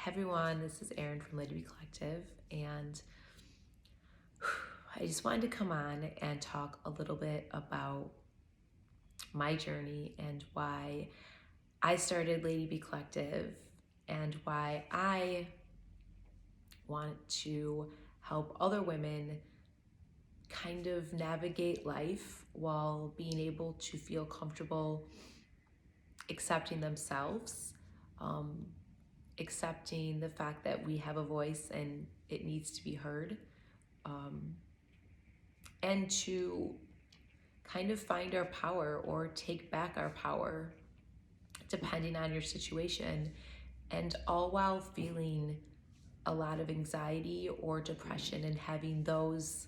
Hey everyone, this is Erin from Lady Be Collective, and I just wanted to come on and talk a little bit about my journey and why I started Lady Be Collective and why I want to help other women kind of navigate life while being able to feel comfortable accepting themselves, um, accepting the fact that we have a voice and it needs to be heard, um, and to kind of find our power or take back our power depending on your situation, and all while feeling a lot of anxiety or depression and having those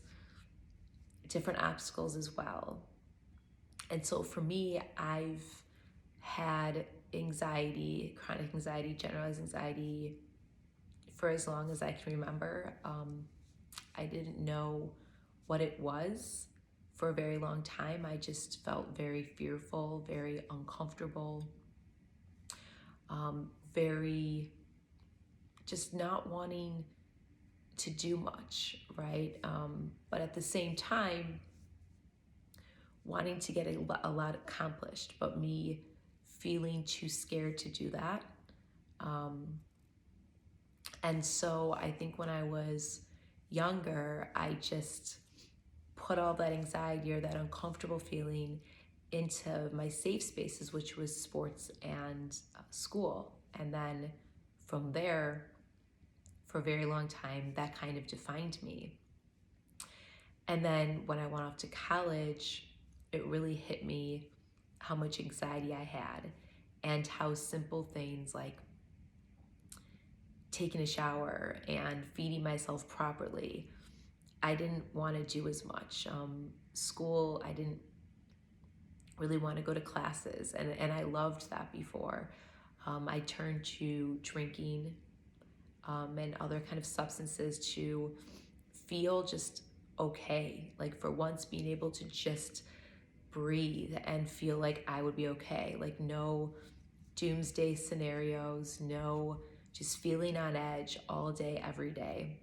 different obstacles as well. And so for me, I've had anxiety, chronic anxiety, generalized anxiety for as long as I can remember. I didn't know what it was for a very long time. I just felt very fearful, very uncomfortable, very just not wanting to do much, right? But at the same time, wanting to get a lot accomplished, but me feeling too scared to do that. And so I think when I was younger, I just put all that anxiety or that uncomfortable feeling into my safe spaces, which was sports and school. And then from there, for a very long time, that kind of defined me. And then when I went off to college, it really hit me how much anxiety I had and how simple things like taking a shower and feeding myself properly, I didn't want to do as much. School, I didn't really want to go to classes, and I loved that before. I turned to drinking and other kind of substances to feel just okay. Like for once, being able to just breathe and feel like I would be okay. Like no doomsday scenarios, no just feeling on edge all day, every day.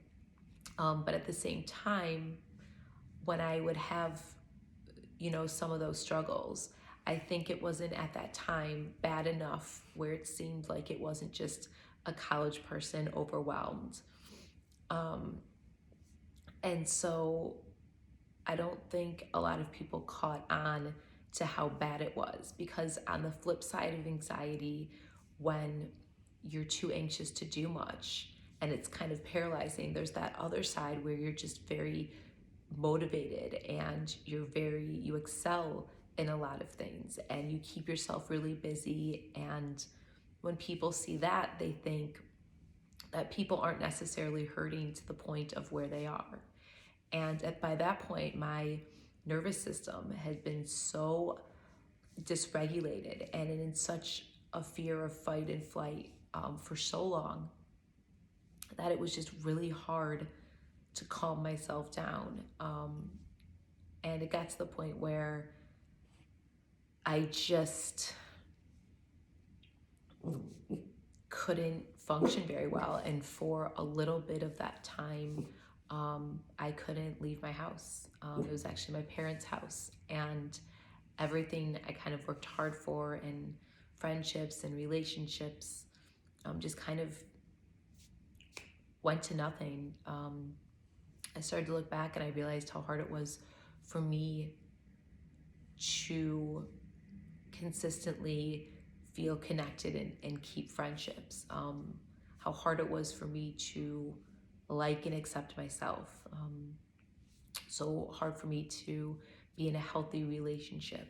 But at the same time, when I would have, some of those struggles, I think it wasn't at that time bad enough where it seemed like it wasn't just a college person overwhelmed. And so I don't think a lot of people caught on to how bad it was, because on the flip side of anxiety, when you're too anxious to do much and it's kind of paralyzing, there's that other side where you're just very motivated and you excel in a lot of things and you keep yourself really busy. And when people see that, they think that people aren't necessarily hurting to the point of where they are. And by that point, my nervous system had been so dysregulated and in such a fear of fight and flight for so long that it was just really hard to calm myself down. And it got to the point where I just couldn't function very well. And for a little bit of that time, I couldn't leave my house. It was actually my parents' house. And everything I kind of worked hard for, and friendships and relationships, just kind of went to nothing. I started to look back and I realized how hard it was for me to consistently feel connected and keep friendships. How hard it was for me to like and accept myself. So hard for me to be in a healthy relationship.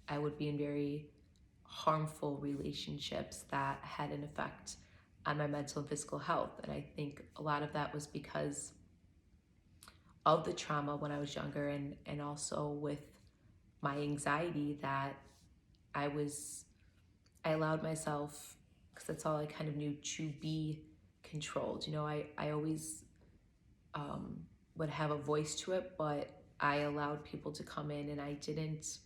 I would be in very harmful relationships that had an effect on my mental and physical health. And I think a lot of that was because of the trauma when I was younger, and also with my anxiety that I allowed myself, because that's all I kind of knew, to be controlled. I always would have a voice to it, but I allowed people to come in and I didn't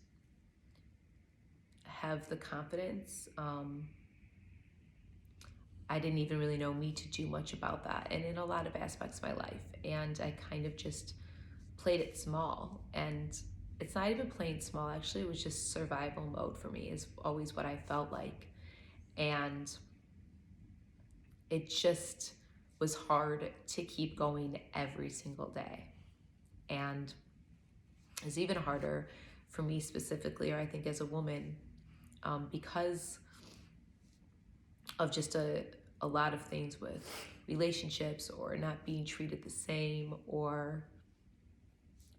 have the confidence. I didn't even really know me to do much about that, and in a lot of aspects of my life. And I kind of just played it small. And it's not even playing small, actually, it was just survival mode for me, is always what I felt like. And it just was hard to keep going every single day. And it's even harder for me specifically, or I think as a woman, because of just a lot of things with relationships, or not being treated the same, or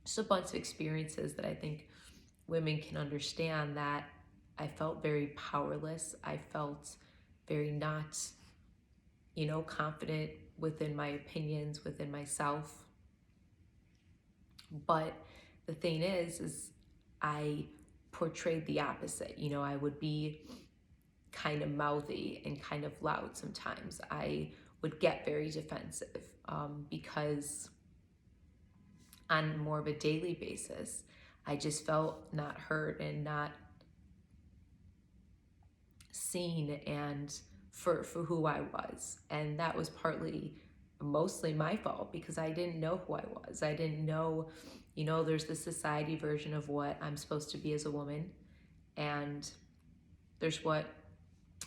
just a bunch of experiences that I think women can understand, that I felt very powerless. I felt very not, confident within my opinions, within myself. But the thing is I portrayed the opposite. I would be kind of mouthy and kind of loud sometimes. I would get very defensive, because on more of a daily basis, I just felt not heard and not seen, and for who I was. And that was mostly my fault, because I didn't know who I was. I didn't know, there's the society version of what I'm supposed to be as a woman, and there's what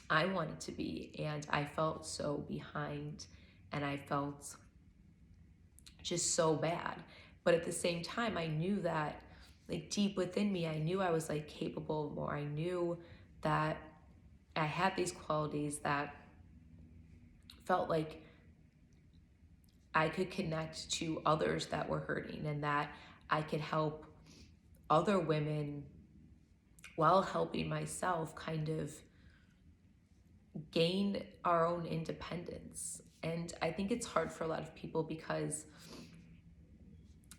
I wanted to be. And I felt so behind, and I felt just so bad. But at the same time, I knew that, like, deep within me, I knew I was like capable of more. I knew that I had these qualities that felt like I could connect to others that were hurting, and that I could help other women while helping myself kind of gain our own independence. And I think it's hard for a lot of people, because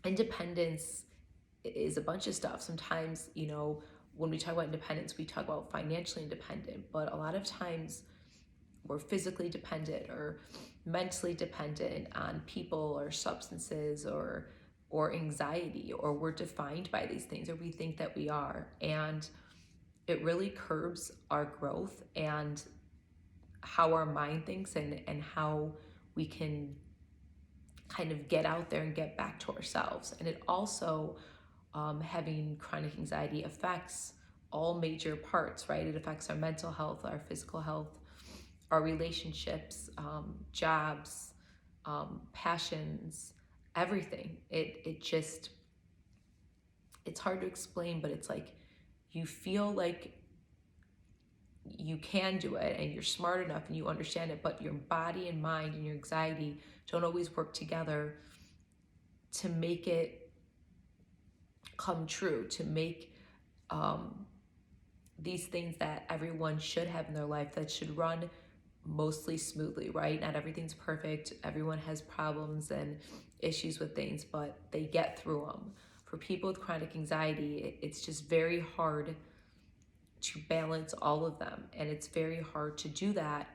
independence is a bunch of stuff. Sometimes, when we talk about independence, we talk about financially independent, but a lot of times we're physically dependent or mentally dependent on people or substances, or anxiety, or we're defined by these things, or we think that we are. And it really curbs our growth and how our mind thinks, and how we can kind of get out there and get back to ourselves. And it also, having chronic anxiety affects all major parts, right? It affects our mental health, our physical health, our relationships, jobs, passions, everything. It's hard to explain, but it's like you feel like you can do it, and you're smart enough, and you understand it, but your body and mind and your anxiety don't always work together to make it come true, to make these things that everyone should have in their life, that should run mostly smoothly, right? Not everything's perfect. Everyone has problems and issues with things, but they get through them. For people with chronic anxiety, it's just very hard to balance all of them. And it's very hard to do that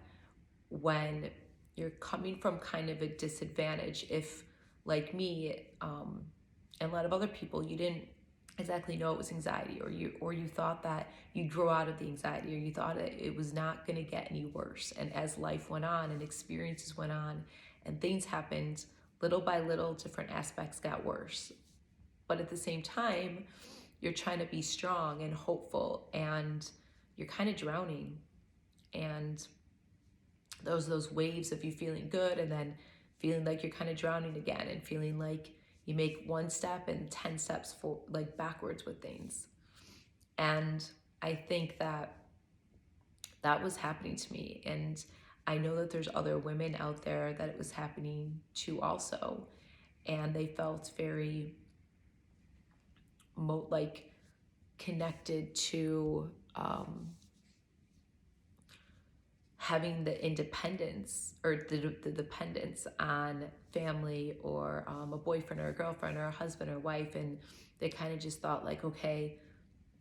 when you're coming from kind of a disadvantage. If, like me, and a lot of other people, you didn't exactly know it was anxiety, or you thought that you'd grow out of the anxiety, or you thought it was not going to get any worse. And as life went on and experiences went on and things happened, little by little, different aspects got worse. But at the same time, you're trying to be strong and hopeful, and you're kind of drowning. And those waves of you feeling good, and then feeling like you're kind of drowning again, and feeling like you make one step and 10 steps backwards with things. And I think that was happening to me. And I know that there's other women out there that it was happening to also. And they felt very connected to having the independence, or the dependence on family, or a boyfriend or a girlfriend or a husband or wife. And they kind of just thought, like, okay,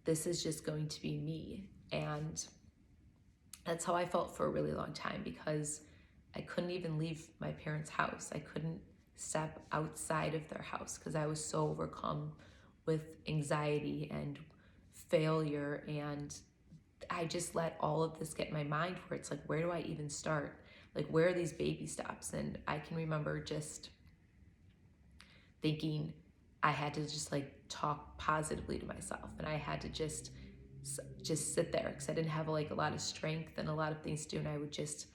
this is just going to be me. And that's how I felt for a really long time, because I couldn't even leave my parents' house. I couldn't step outside of their house, because I was so overcome with anxiety and failure. And I just let all of this get in my mind, where it's like, where do I even start? Like, where are these baby steps? And I can remember just thinking I had to just like talk positively to myself, and I had to just sit there because I didn't have like a lot of strength and a lot of things to do, and I would just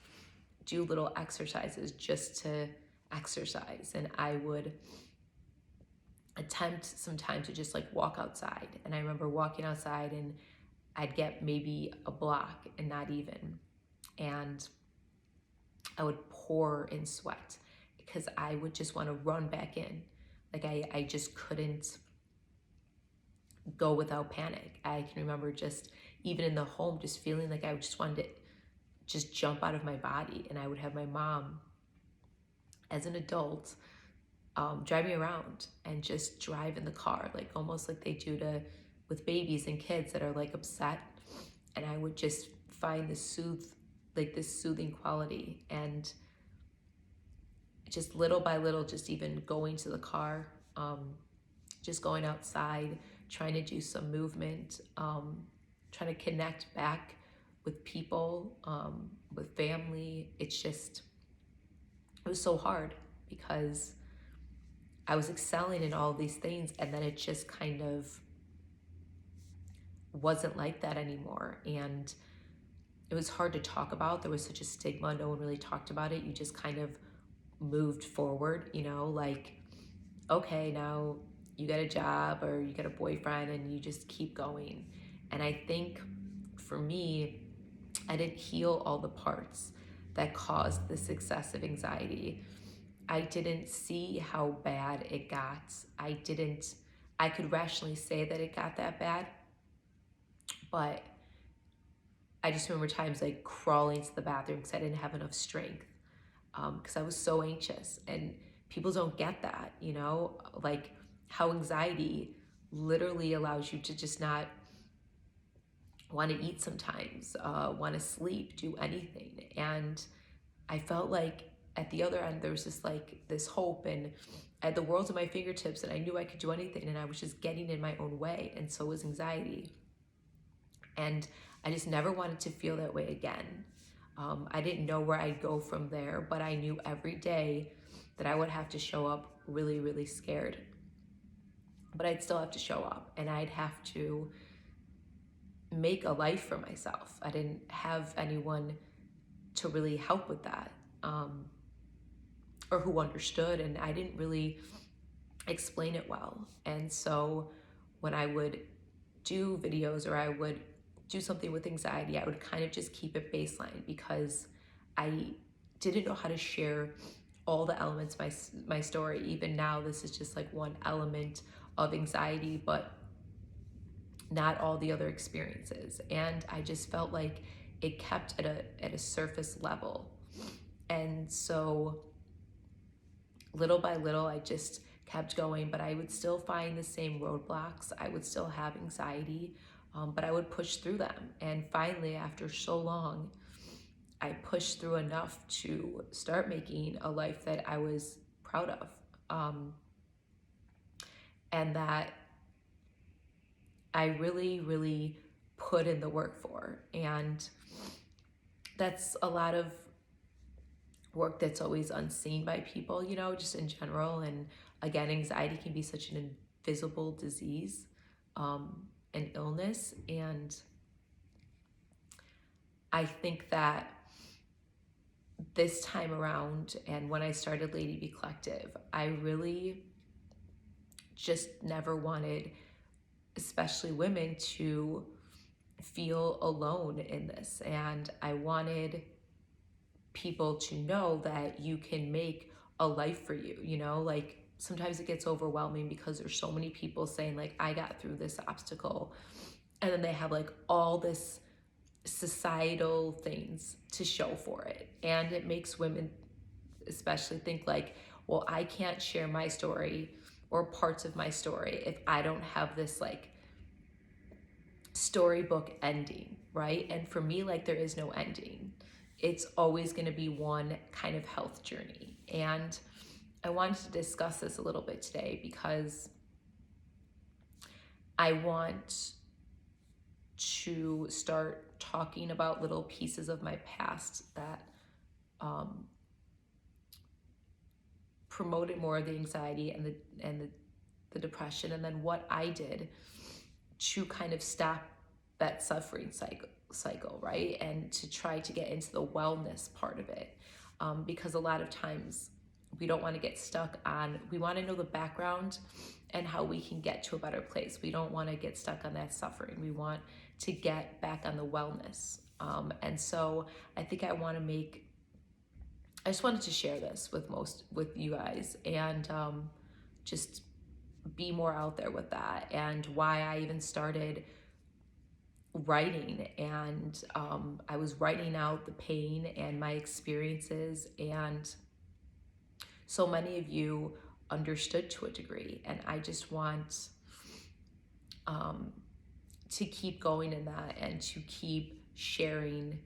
do little exercises just to exercise. And I would attempt sometimes to just like walk outside, and I remember walking outside and I'd get maybe a block and not even, and I would pour in sweat because I would just want to run back in. Like, I just couldn't go without panic. I can remember just even in the home just feeling like I just wanted to just jump out of my body. And I would have my mom as an adult drive me around and just drive in the car, like almost like they do to with babies and kids that are like upset. And I would just find this soothing quality, and just little by little, just even going to the car, just going outside, trying to do some movement, trying to connect back with people, with family. It was so hard because I was excelling in all these things, and then it just kind of wasn't like that anymore. And it was hard to talk about. There was such a stigma. No one really talked about it. You just kind of moved forward, like, okay, now you got a job or you got a boyfriend, and you just keep going. And I think for me, I didn't heal all the parts that caused this excessive anxiety. I didn't see how bad it got. I could rationally say that it got that bad, but I just remember times like crawling to the bathroom because I didn't have enough strength, because I was so anxious. And people don't get that, like how anxiety literally allows you to just not want to eat sometimes, want to sleep, do anything. And I felt like at the other end, there was just like this hope, and I had the world at my fingertips, and I knew I could do anything, and I was just getting in my own way. And so was anxiety. And I just never wanted to feel that way again. I didn't know where I'd go from there, but I knew every day that I would have to show up really, really scared. But I'd still have to show up, and I'd have to make a life for myself. I didn't have anyone to really help with that, or who understood, and I didn't really explain it well. And so when I would do videos or I would do something with anxiety, I would kind of just keep it baseline because I didn't know how to share all the elements of my story. Even now, this is just like one element of anxiety, but not all the other experiences. And I just felt like it kept at a surface level. And so little by little, I just kept going, but I would still find the same roadblocks. I would still have anxiety, but I would push through them. And finally, after so long, I pushed through enough to start making a life that I was proud of, and that I really, really put in the work for. And that's a lot of work that's always unseen by people, just in general. And again, anxiety can be such an invisible disease, an illness. And I think that this time around, and when I started Lady B Collective, I really just never wanted, especially women, to feel alone in this. And I wanted people to know that you can make a life for you, like sometimes it gets overwhelming because there's so many people saying like, I got through this obstacle, and then they have like all this societal things to show for it. And it makes women especially think like, well, I can't share my story or parts of my story if I don't have this like storybook ending, right? And for me, like, there is no ending. It's always going to be one kind of health journey. And I wanted to discuss this a little bit today because I want to start talking about little pieces of my past that um, promoted more of the anxiety and the depression, and then what I did to kind of stop that suffering cycle, right? And to try to get into the wellness part of it. Because a lot of times we don't want to get stuck on, we want to know the background and how we can get to a better place. We don't want to get stuck on that suffering. We want to get back on the wellness. And so I think I just wanted to share this with you guys, and just be more out there with that, and why I even started writing. And I was writing out the pain and my experiences, and so many of you understood to a degree, and I just want to keep going in that, and to keep sharing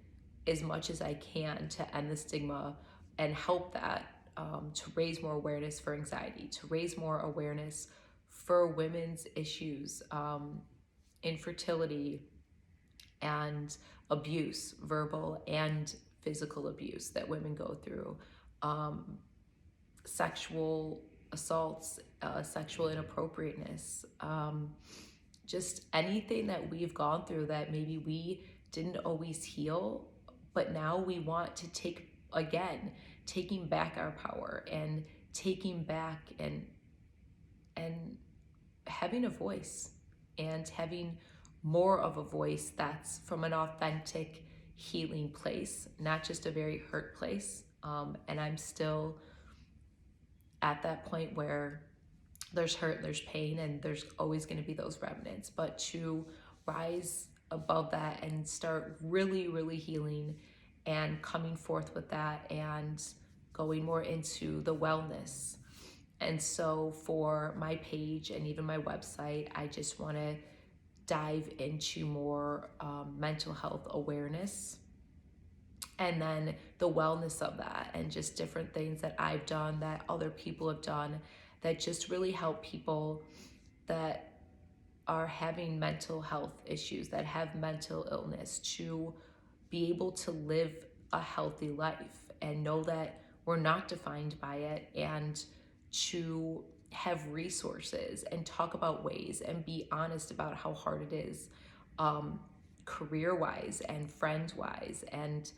as much as I can to end the stigma and help that, to raise more awareness for anxiety, to raise more awareness for women's issues, infertility, and abuse, verbal and physical abuse that women go through, sexual assaults, sexual inappropriateness, just anything that we've gone through that maybe we didn't always heal, but now we want to taking back our power, and taking back and having a voice, and having more of a voice that's from an authentic healing place, not just a very hurt place. And I'm still at that point where there's hurt, there's pain, and there's always going to be those remnants, but to rise above that and start really, really healing and coming forth with that, and going more into the wellness. And so for my page and even my website, I just want to dive into more mental health awareness, and then the wellness of that, and just different things that I've done, that other people have done, that just really help people that are having mental health issues, that have mental illness, to be able to live a healthy life and know that we're not defined by it, and to have resources and talk about ways and be honest about how hard it is, career-wise and friends-wise, and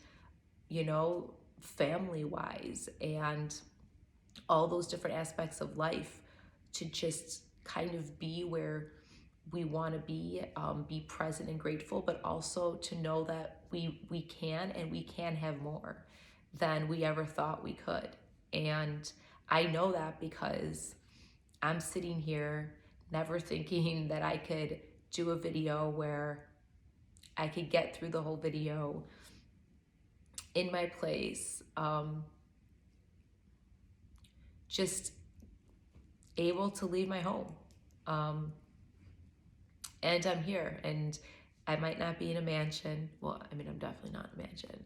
family-wise, and all those different aspects of life, to just kind of be where we want to be present and grateful, but also to know that we can, and we can have more than we ever thought we could. And I know that because I'm sitting here never thinking that I could do a video where I could get through the whole video in my place, just able to leave my home. And I'm here, and I might not be in a mansion. Well, I mean, I'm definitely not in a mansion.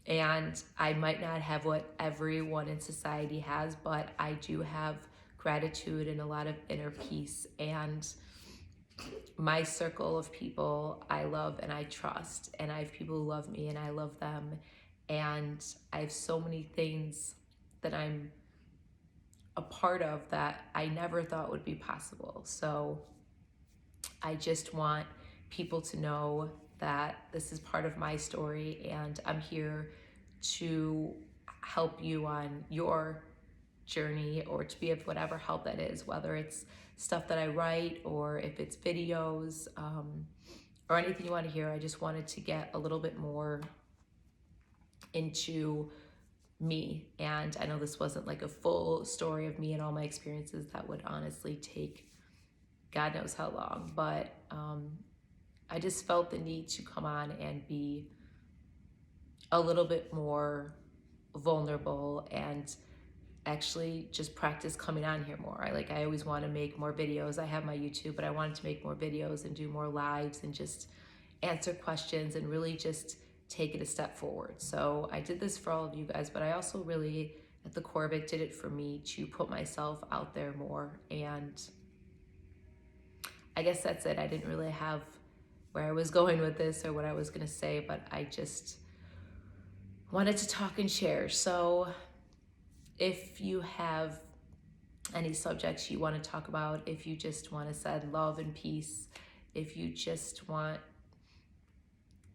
And I might not have what everyone in society has, but I do have gratitude and a lot of inner peace. And my circle of people I love and I trust, and I have people who love me and I love them. And I have so many things that I'm a part of that I never thought would be possible. So I just want people to know that this is part of my story, and I'm here to help you on your journey, or to be of whatever help that is, whether it's stuff that I write, or if it's videos, or anything you want to hear. I just wanted to get a little bit more into me. And I know this wasn't like a full story of me and all my experiences. That would honestly take God knows how long, but I just felt the need to come on and be a little bit more vulnerable, and actually just practice coming on here more. I always want to make more videos. I have my YouTube, but I wanted to make more videos and do more lives and just answer questions and really just take it a step forward. So I did this for all of you guys, but I also really, at the core of it, did it for me to put myself out there more. And I guess that's it. I didn't really have where I was going with this or what I was going to say, but I just wanted to talk and share. So if you have any subjects you want to talk about, if you just want to send love and peace, if you just want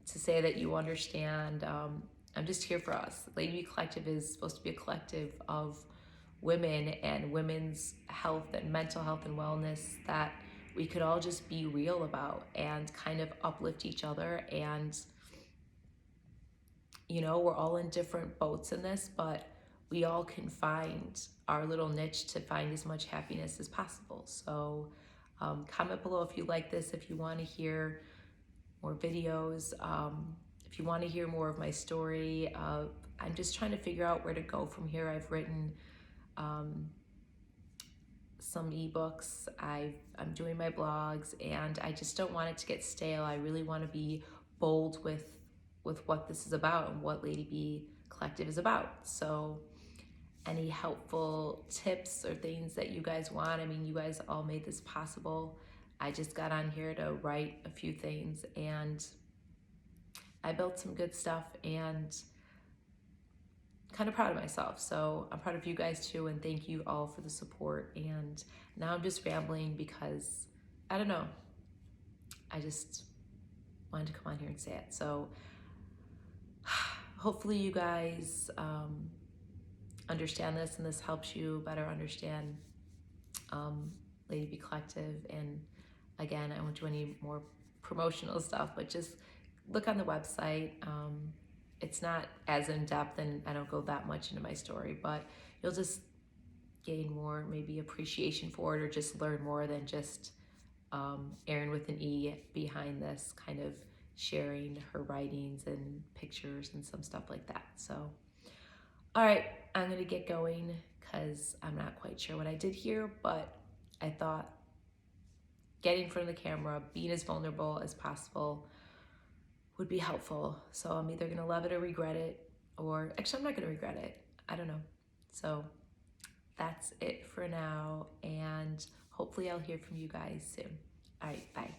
to say that you understand, I'm just here for us. Lady B Collective is supposed to be a collective of women and women's health and mental health and wellness that we could all just be real about and kind of uplift each other. And you know, we're all in different boats in this, but we all can find our little niche to find as much happiness as possible. So comment below if you like this, if you want to hear more videos, if you want to hear more of my story. I'm just trying to figure out where to go from here. I've written some ebooks, I'm doing my blogs, and I just don't want it to get stale. I really want to be bold with what this is about and what Lady B Collective is about. So any helpful tips or things that you guys want, I mean, you guys all made this possible. I just got on here to write a few things and I built some good stuff and kind of proud of myself. So I'm proud of you guys too, and thank you all for the support. And now I'm just rambling because I don't know, I just wanted to come on here and say it. So hopefully you guys understand this and this helps you better understand Lady B Collective. And again, I won't do any more promotional stuff, but just look on the website. It's not as in-depth and I don't go that much into my story, but you'll just gain more maybe appreciation for it, or just learn more than just Erin with an E behind this, kind of sharing her writings and pictures and some stuff like that. So all right, I'm gonna get going because I'm not quite sure what I did here, but I thought getting in front of the camera, being as vulnerable as possible would be helpful. So I'm either gonna love it or regret it, or actually I'm not gonna regret it. I don't know. So that's it for now, and hopefully I'll hear from you guys soon. All right, bye.